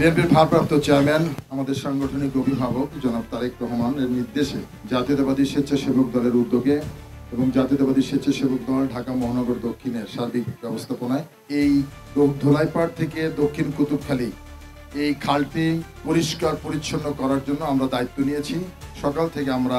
বিএনপির ভারপ্রাপ্ত চেয়ারম্যান আমাদের সাংগঠনিক অভিভাবক জনাব তারেক রহমানের নির্দেশে জাতীয়তাবাদী স্বেচ্ছাসেবক দলের উদ্যোগে এবং জাতীয়তাবাদী স্বেচ্ছাসেবক দল ঢাকা মহানগর দক্ষিণের সার্বিক ব্যবস্থাপনায় এই ধোলাইপাড় থেকে দক্ষিণ কুতুবখালী এই খালটি পরিষ্কার পরিচ্ছন্ন করার জন্য আমরা দায়িত্ব নিয়েছি। সকাল থেকে আমরা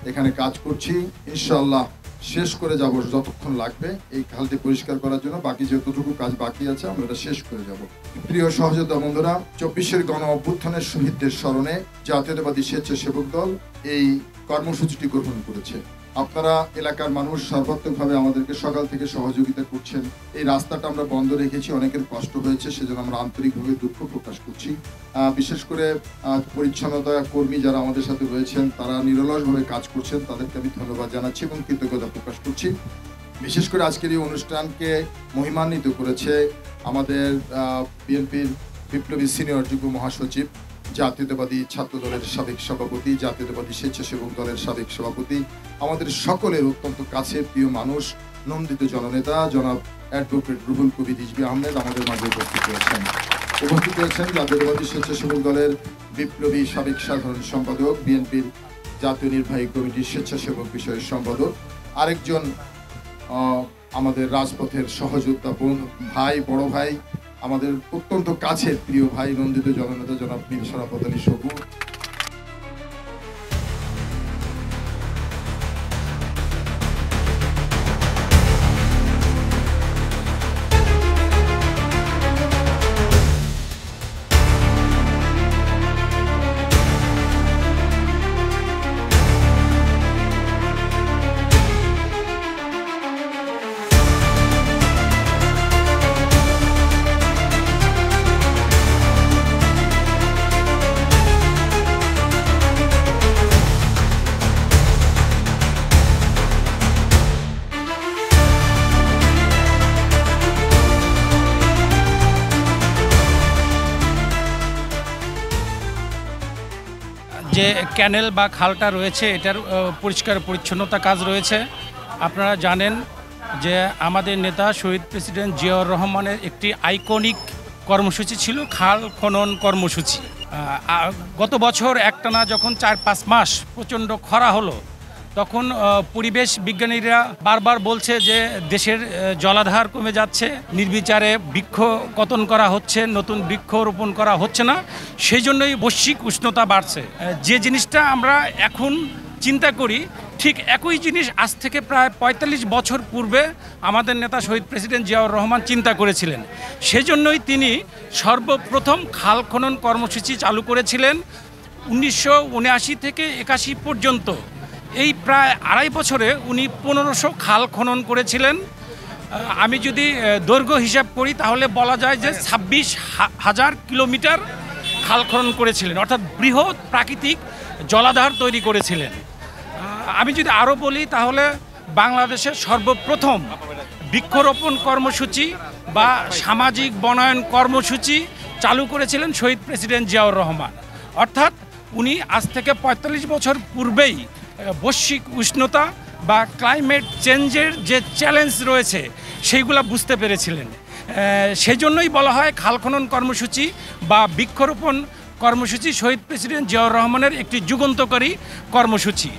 এখানে কাজ করছি, ইনশাআল্লাহ শেষ করে যাব যতক্ষণ লাগবে এই খালটি পরিষ্কার করার জন্য। বাকি যতটুকু কাজ বাকি আছে আমরা এটা শেষ করে যাব। প্রিয় সহযোদ্ধা বন্ধুরা, ২৪-এর গণ অভ্যুত্থানের শহীদদের স্মরণে জাতীয়তাবাদী স্বেচ্ছাসেবক দল এই কর্মসূচিটি গ্রহণ করেছে। আপনারা এলাকার মানুষ সর্বাত্মকভাবে আমাদেরকে সকাল থেকে সহযোগিতা করছেন। এই রাস্তাটা আমরা বন্ধ রেখেছি, অনেকের কষ্ট হয়েছে, সেজন্য আমরা আন্তরিকভাবে দুঃখ প্রকাশ করছি। বিশেষ করে পরিচ্ছন্নতা কর্মী যারা আমাদের সাথে রয়েছেন তারা নিরলসভাবে কাজ করছেন, তাদেরকে আমি ধন্যবাদ জানাচ্ছি এবং কৃতজ্ঞতা প্রকাশ করছি। বিশেষ করে আজকের এই অনুষ্ঠানকে মহিমান্বিত করেছে আমাদের বিএনপির বিপ্লবী সিনিয়র যুগ্ম মহাসচিব, জাতীয়তাবাদী ছাত্র দলের সাবেক সভাপতি, জাতীয়তাবাদী স্বেচ্ছাসেবক দলের সাবেক সভাপতি, আমাদের সকলের অত্যন্ত কাছের প্রিয় মানুষ, নন্দিত জননেতা জনাব অ্যাডভোকেট রুহুল কবির রিজভী আহমেদ আমাদের মাঝে উপস্থিত রয়েছেন। জাতীয়তাবাদী স্বেচ্ছাসেবক দলের বিপ্লবী সাবেক সাধারণ সম্পাদক, বিএনপির জাতীয় নির্বাহী কমিটির স্বেচ্ছাসেবক বিষয়ের সম্পাদক, আরেকজন আমাদের রাজপথের সহযোদ্ধা ভাই, বড় ভাই, আমাদের অত্যন্ত কাছের প্রিয় ভাই, নন্দিত জননেতা জনাব মীর শরাফত আলী সবু। যে ক্যানেল বা খালটা রয়েছে এটার পরিষ্কার পরিচ্ছন্নতা কাজ রয়েছে। আপনারা জানেন যে আমাদের নেতা শহীদ প্রেসিডেন্ট জিয়াউর রহমানের একটি আইকনিক কর্মসূচি ছিল খাল খনন কর্মসূচি। গত বছর একটানা যখন ৪-৫ মাস প্রচণ্ড খরা হলো, তখন পরিবেশ বিজ্ঞানীরা বারবার বলছে যে দেশের জলাধার কমে যাচ্ছে, নির্বিচারে বৃক্ষ কতন করা হচ্ছে, নতুন বৃক্ষ রোপণ করা হচ্ছে না, সেই জন্যই বৈশ্বিক উষ্ণতা বাড়ছে। যে জিনিসটা আমরা এখন চিন্তা করি, ঠিক একই জিনিস আজ থেকে প্রায় ৪৫ বছর পূর্বে আমাদের নেতা শহীদ প্রেসিডেন্ট জিয়াউর রহমান চিন্তা করেছিলেন। সেজন্যই তিনি সর্বপ্রথম খাল খনন কর্মসূচি চালু করেছিলেন। ১৯৭৯ থেকে ৮১ পর্যন্ত এই প্রায় ২.৫ বছরে উনি ১৫০০ খাল খনন করেছিলেন। আমি যদি দৈর্ঘ্য হিসাব করি তাহলে বলা যায় যে ২৬,০০০ কিলোমিটার খাল খনন করেছিলেন, অর্থাৎ বৃহৎ প্রাকৃতিক জলাধার তৈরি করেছিলেন। আমি যদি আরও বলি তাহলে বাংলাদেশের সর্বপ্রথম বৃক্ষরোপণ কর্মসূচি বা সামাজিক বনায়ন কর্মসূচি চালু করেছিলেন শহীদ প্রেসিডেন্ট জিয়াউর রহমান। অর্থাৎ উনি আজ থেকে ৪৫ বছর পূর্বেই বৈশ্বিক উষ্ণতা বা ক্লাইমেট চেঞ্জের যে চ্যালেঞ্জ রয়েছে সেইগুলো বুঝতে পেরেছিলেন। সেজন্যই বলা হয় খাল খনন কর্মসূচি বা বৃক্ষরোপণ কর্মসূচি শহীদ প্রেসিডেন্ট জিয়াউর রহমানের একটি যুগান্তকারী কর্মসূচি।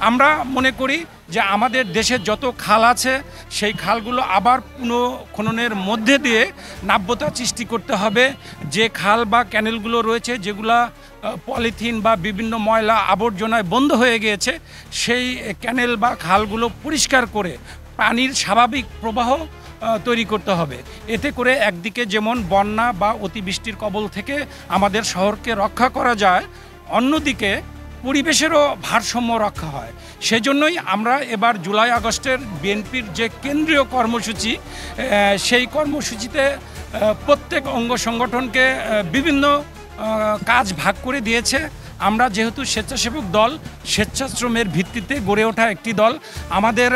আমরা মনে করি যে আমাদের দেশের যত খাল আছে সেই খালগুলো আবার পুনঃখননের মধ্যে দিয়ে নাব্যতা সৃষ্টি করতে হবে। যে খাল বা ক্যানেলগুলো রয়েছে যেগুলা পলিথিন বা বিভিন্ন ময়লা আবর্জনায় বন্ধ হয়ে গিয়েছে, সেই ক্যানেল বা খালগুলো পরিষ্কার করে পানির স্বাভাবিক প্রবাহ তৈরি করতে হবে। এতে করে একদিকে যেমন বন্যা বা অতিবৃষ্টির কবল থেকে আমাদের শহরকে রক্ষা করা যায়, অন্যদিকে পরিবেশেরও ভারসাম্য রক্ষা হয়। সেজন্যই আমরা এবার জুলাই আগস্টের বিএনপির যে কেন্দ্রীয় কর্মসূচি, সেই কর্মসূচিতে প্রত্যেক অঙ্গ সংগঠনকে বিভিন্ন কাজ ভাগ করে দিয়েছে। আমরা যেহেতু স্বেচ্ছাসেবক দল, স্বেচ্ছাশ্রমের ভিত্তিতে গড়ে ওঠা একটি দল, আমাদের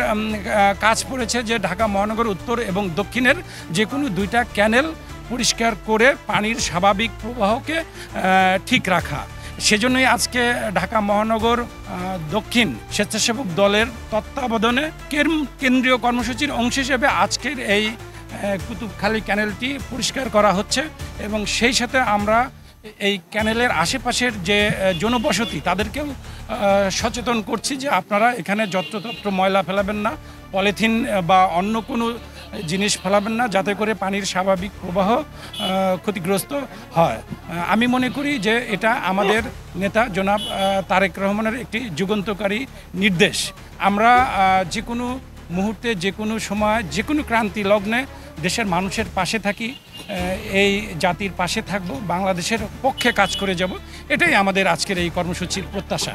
কাজ পড়েছে যে ঢাকা মহানগর উত্তর এবং দক্ষিণের যে কোনো 2টা ক্যানেল পরিষ্কার করে পানির স্বাভাবিক প্রবাহকে ঠিক রাখা। সেজন্যই আজকে ঢাকা মহানগর দক্ষিণ স্বেচ্ছাসেবক দলের তত্ত্বাবধানে কেন্দ্রীয় কর্মসূচির অংশ হিসেবে আজকের এই কুতুবখালী ক্যানেলটি পরিষ্কার করা হচ্ছে এবং সেই সাথে আমরা এই ক্যানেলের আশেপাশের যে জনবসতি তাদেরকেও সচেতন করছি যে আপনারা এখানে যত্রতত্র ময়লা ফেলাবেন না, পলিথিন বা অন্য কোনো জিনিস ফেলাবেন না, যাতে করে পানির স্বাভাবিক প্রবাহ ক্ষতিগ্রস্ত হয়। আমি মনে করি যে এটা আমাদের নেতা জনাব তারেক রহমানের একটি যুগান্তকারী নির্দেশ। আমরা যে কোনো মুহূর্তে, যে কোনো সময়, যে কোনো ক্রান্তি লগ্নে দেশের মানুষের পাশে থাকি, এই জাতির পাশে থাকব, বাংলাদেশের পক্ষে কাজ করে যাব। এটাই আমাদের আজকের এই কর্মসূচির প্রত্যাশা।